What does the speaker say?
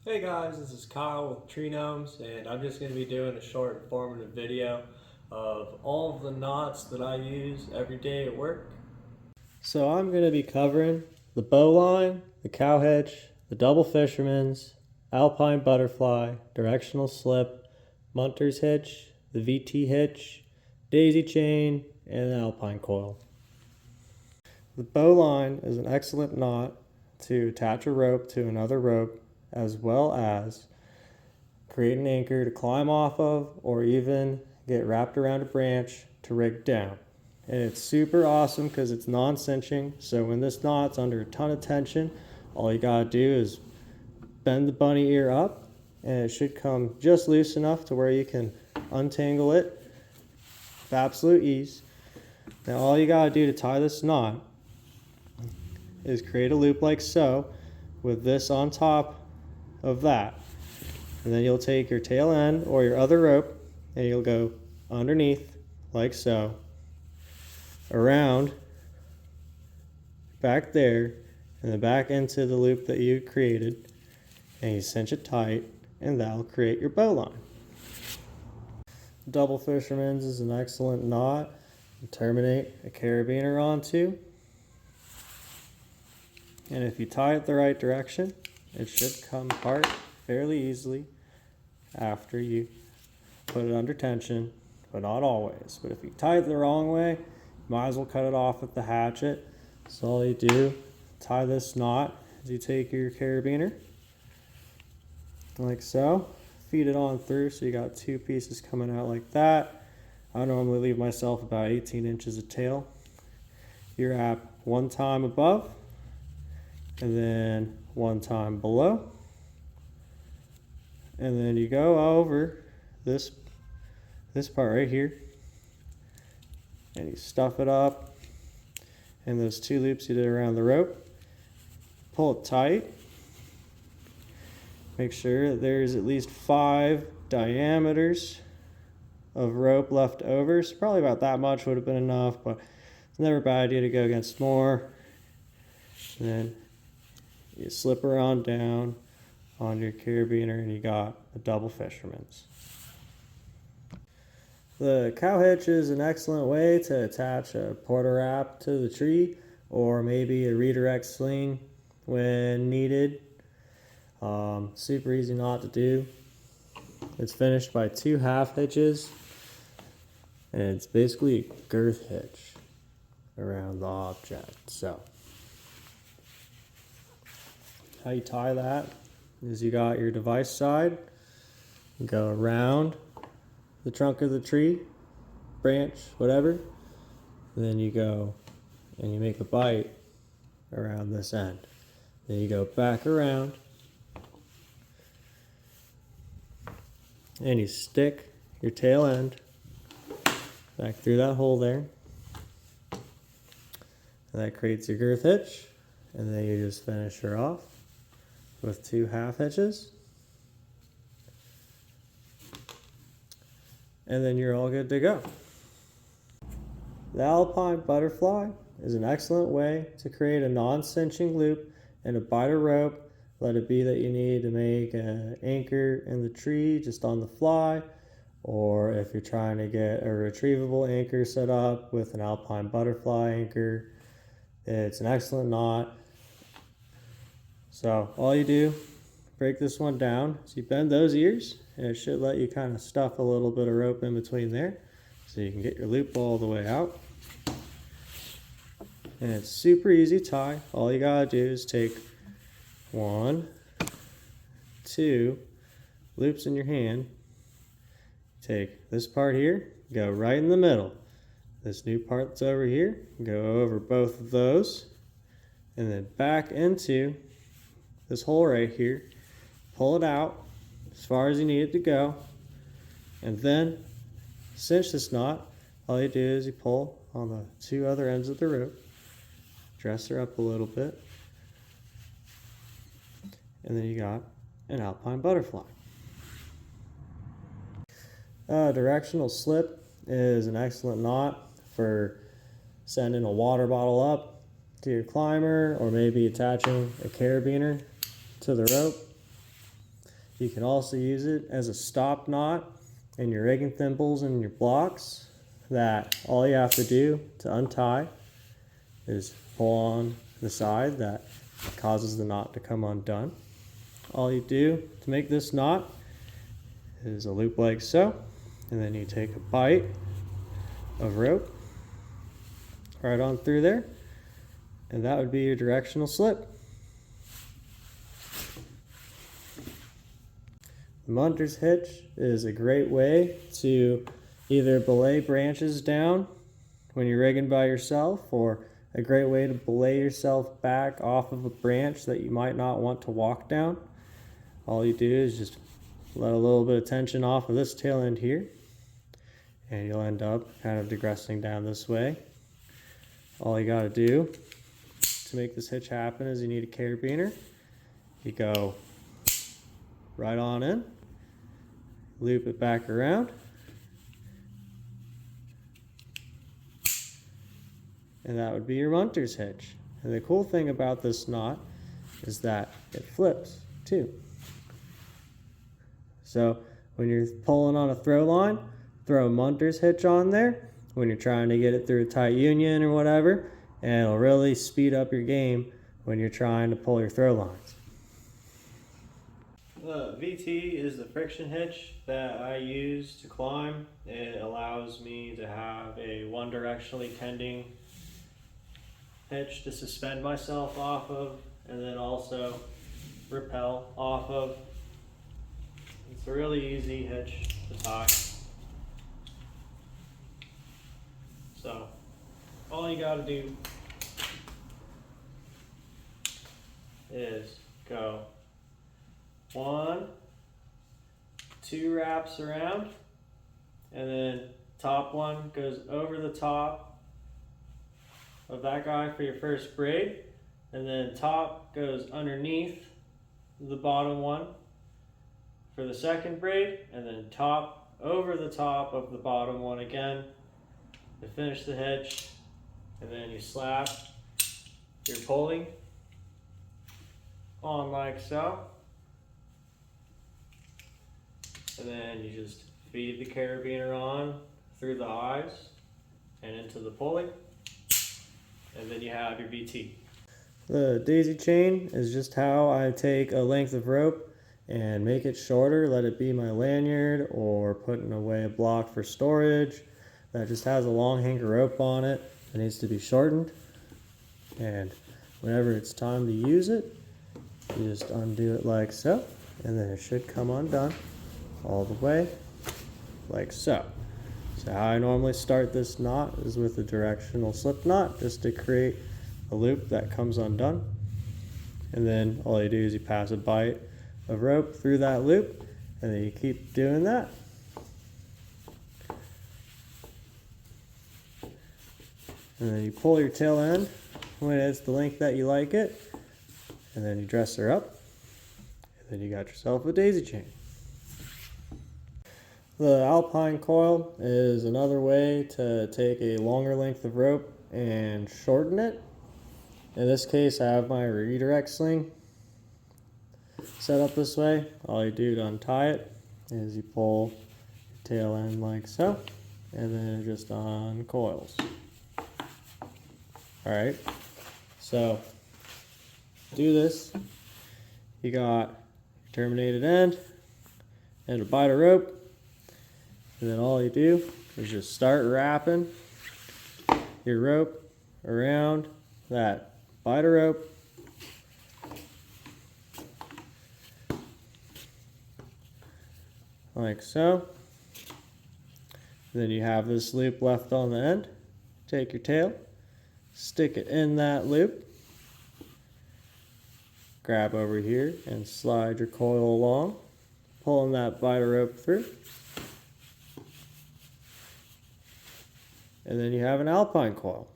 Hey guys, this is Kyle with Tree Gnomes, and I'm just going to be doing a short informative video of all of the knots that I use every day at work. So I'm going to be covering the bowline, the cow hitch, the double fisherman's, alpine butterfly, directional slip, munter's hitch, the VT hitch, daisy chain, and the alpine coil. The bowline is an excellent knot to attach a rope to another rope, as well as create an anchor to climb off of, or even get wrapped around a branch to rig down. And it's super awesome because it's non-cinching, so when this knot's under a ton of tension, all you gotta do is bend the bunny ear up and it should come just loose enough to where you can untangle it with absolute ease. Now all you gotta do to tie this knot is create a loop like so, with this on top of that. And then you'll take your tail end or your other rope and you'll go underneath like so, around, back there, and then back into the loop that you created, and you cinch it tight, and that'll create your bowline. Double fisherman's is an excellent knot to terminate a carabiner onto. And if you tie it the right direction, it should come apart fairly easily after you put it under tension, but not always. But if you tie it the wrong way, you might as well cut it off with the hatchet. So all you do, tie this knot as you take your carabiner, like so, feed it on through so you got two pieces coming out like that. I normally leave myself about 18 inches of tail. You wrap one time above, and then one time below, and then you go over this part right here and you stuff it up in those two loops you did around the rope. Pull it tight. Make sure that there's at least 5 diameters of rope left over. So probably about that much would have been enough, but it's never a bad idea to go against more. And then you slip her on down on your carabiner and you got a double fisherman's. The cow hitch is an excellent way to attach a porta wrap to the tree, or maybe a redirect sling when needed. Super easy knot to do. It's finished by 2 half hitches, and it's basically a girth hitch around the object. So how you tie that is you got your device side, you go around the trunk of the tree, branch, whatever, and then you go and you make a bite around this end. Then you go back around and you stick your tail end back through that hole there. And that creates your girth hitch, and then you just finish her off with 2 half hitches. And then you're all good to go. The alpine butterfly is an excellent way to create a non-cinching loop and a biter rope. Let it be that you need to make an anchor in the tree just on the fly, or if you're trying to get a retrievable anchor set up with an alpine butterfly anchor, it's an excellent knot. So all you do, break this one down. So you bend those ears, and it should let you kind of stuff a little bit of rope in between there so you can get your loop all the way out. And it's super easy to tie. All you gotta do is take 1, 2 loops in your hand. Take this part here, go right in the middle. This new part that's over here, go over both of those, and then back into this hole right here. Pull it out as far as you need it to go, and then cinch this knot. All you do is you pull on the 2 other ends of the rope, dress her up a little bit, and then you got an alpine butterfly. Directional slip is an excellent knot for sending a water bottle up to your climber, or maybe attaching a carabiner to the rope. You can also use it as a stop knot in your rigging thimbles and your blocks, that all you have to do to untie is pull on the side that causes the knot to come undone. All you do to make this knot is a loop like so, and then you take a bite of rope right on through there, and that would be your directional slip. The Munter's hitch is a great way to either belay branches down when you're rigging by yourself, or a great way to belay yourself back off of a branch that you might not want to walk down. All you do is just let a little bit of tension off of this tail end here, and you'll end up kind of digressing down this way. All you got to do to make this hitch happen is you need a carabiner. You go right on in, loop it back around, and that would be your Munter's hitch. And the cool thing about this knot is that it flips too. So when you're pulling on a throw line, throw a Munter's hitch on there when you're trying to get it through a tight union or whatever, and it'll really speed up your game when you're trying to pull your throw lines. The VT is the friction hitch that I use to climb. It allows me to have a one directionally tending hitch to suspend myself off of, and then also rappel off of. It's a really easy hitch to tie. So all you got to do is go 1, 2 wraps around, and then top one goes over the top of that guy for your first braid, and then top goes underneath the bottom one for the second braid, and then top over the top of the bottom one again to finish the hitch. And then you slap your pulley on like so, and then you just feed the carabiner on through the eyes and into the pulley, and then you have your VT. The daisy chain is just how I take a length of rope and make it shorter, let it be my lanyard, or putting away a block for storage that just has a long hanger rope on it that needs to be shortened. And whenever it's time to use it, you just undo it like so, and then it should come undone all the way like so. So how I normally start this knot is with a directional slip knot, just to create a loop that comes undone. And then all you do is you pass a bite of rope through that loop, and then you keep doing that. And then you pull your tail end when it's the length that you like it, and then you dress her up, and then you got yourself a daisy chain. The Alpine coil is another way to take a longer length of rope and shorten it. In this case, I have my redirect sling set up this way. All you do to untie it is you pull your tail end like so, and then it just uncoils. Alright, so do this. You got your terminated end and a bite of rope, and then all you do is just start wrapping your rope around that bite of rope, like so. And then you have this loop left on the end. Take your tail, stick it in that loop, grab over here and slide your coil along, pulling that bite of rope through, and then you have an Alpine coil.